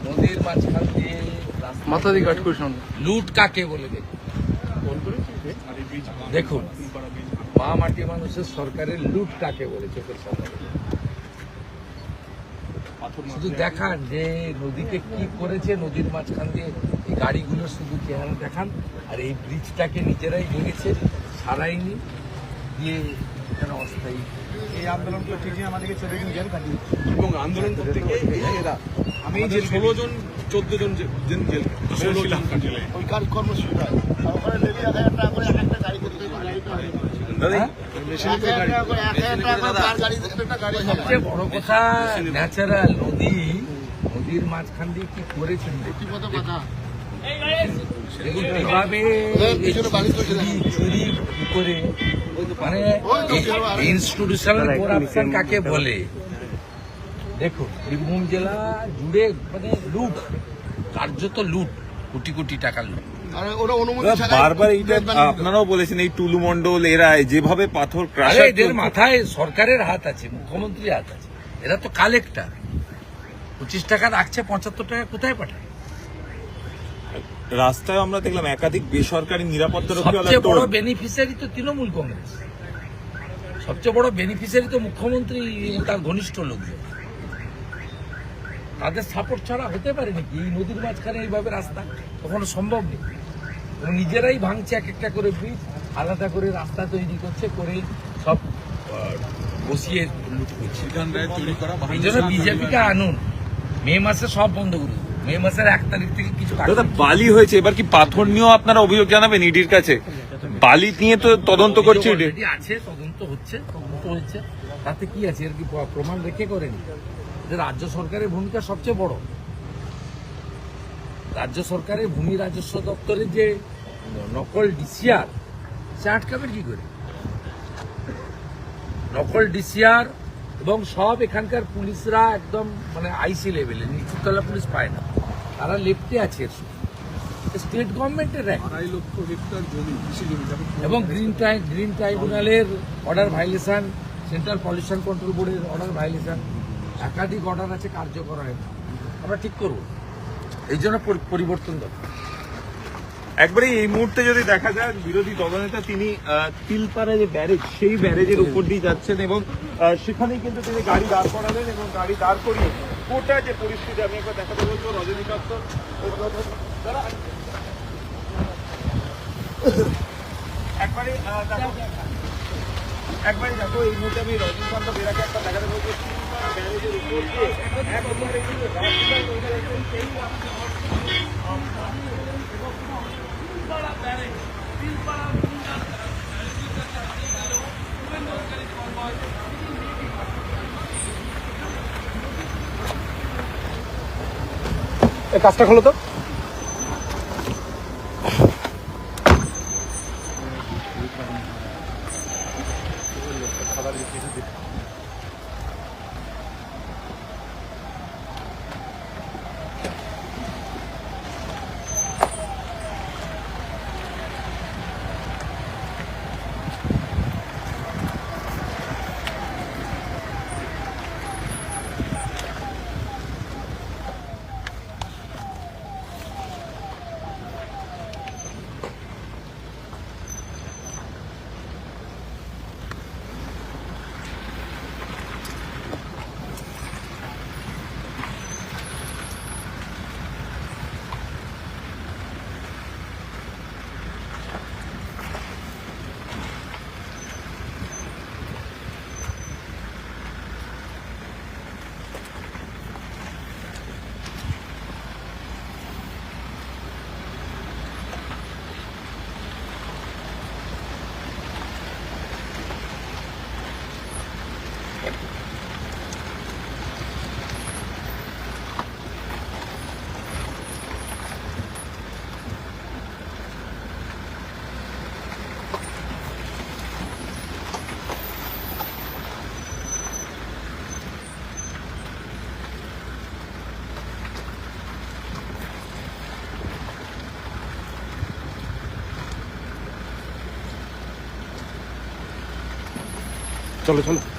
নদীর মাঝখান দিয়ে মাথাদি কাট করে শুনুন। লুট কাকে বলে দেখুন, মা মাটি মানুষের সরকারের লুট কাকে বলে চোখের সামনে শুধু দেখান যে নদীকে কি করেছে, নদীর মাঝখান দিয়ে এই গাড়িগুলো শুধু চেহারা দেখান, আর এই ব্রিজটাকে নিজেরাই ভেঙেছে, সারাইনি দিয়ে এখানে অস্থায়ী এই আন্দোলনকে ঠিক আমাদেরকে 14 দিন জেল কাটিয়ে এবং আন্দোলন করতে গিয়ে এরা আমি যে 16 জন 14 জন জেল 16 জন কাটিয়ে ওই কর্মসূচি সরকারের লেভি 1000 টাকা করে একটা গাড়ি করতে সবচেয়ে বড় কথা ন্যাচারাল নদীর মাঝখান দিয়ে কি করেছেন কিভাবে চুরি করে, মানে ইনস্টিটিউশনাল করাপশন কাকে বলে। দেখুন বীরভূম জেলা জুড়ে মানে লুট, কার্যত লুট, কোটি কোটি টাকার লুট। বারবার এইটা আপনারাও বলেছেন, এই টুলু মন্ডল এরা যেভাবে পাথর এদের মাথায় সরকারের হাত আছে, মুখ্যমন্ত্রীর হাত আছে। এরা তো কালেক্টর, 25 টাকা রাখছে, 75 টাকা কোথায় পাঠায়? রাস্তায় আমরা দেখলাম একাধিক বেসরকারি নিরাপত্তা সবচেয়ে বড় বেনিফিশিয়ারি তো তৃণমূল কংগ্রেস, সবচেয়ে বড় বেনিফিশিয়ারি তো মুখ্যমন্ত্রী, তার ঘনিষ্ঠ লোকজন। তাদের সাপোর্ট ছাড়া হতে পারে নাকি এই নদীর মাঝখানে এইভাবে রাস্তা? কখনো সম্ভব নেই। নিজেরাই ভাঙছে এক একটা করে ব্রিজ, আলাদা করে রাস্তা তৈরি করছে, করে সব বসিয়ে লুট করছে। এই জন্য বিজেপিকে আনুন, মে মাসে সব বন্ধ করে, মে মাসের 1 তারিখ থেকে কিছু বালি হয়েছে। এবার কি পাথর নিয়েও আপনারা অভিযোগ জানাবেন ইডির কাছে? বালি নিয়ে তো তদন্ত করছে, আছে তদন্ত হচ্ছে, তাতে কি আছে? এর কি প্রমাণ রেখে করেনি? রাজ্য সরকারের ভূমিকা সবচেয়ে বড়। রাজ্য সরকারের ভূমি রাজস্ব দপ্তরের যে নকল ডিসিআর, সে আটকাবেন কি করে? নকল ডিসিআর এবং সব এখানকার পুলিশরা একদম মানে আইসি লেভেলে, নিচুতলা পুলিশ পায় না, তারা লেফটে আছে। স্টেট গভর্নমেন্টের 2.5 লক্ষ হেক্টর জমি, এবং গ্রিন ট্রাইব্যুনালের order violation, central pollution control বোর্ডের অর্ডার ভাইলেশন, একাধিক অর্ডার আছে, কার্যকর হয় না। আমরা ঠিক করবো, এই জন্য পরিবর্তন দরকার। একবারে এই মুহূর্তে যদি দেখা যায়, বিরোধী দলনেতা তিনি তিলপাড়া যে ব্যারেজ, সেই ব্যারেজের উপর দিয়ে যাচ্ছেন এবং সেখানেই কিন্তু তিনি গাড়ি দাঁড় করালেন এবং গাড়ি দাঁড় করিয়ে গোটা যে পরিস্থিতি আমি একবার দেখাতে বলবো। রজনীকান্ত একবারে দেখো, এই মুহূর্তে আমি রজনীকান্ত বেরাকে একবার দেখাতে বলবো, ব্যারেজের উপর দিয়ে একবারে কিন্তু কাজটা খোলো তো। চলো চলো।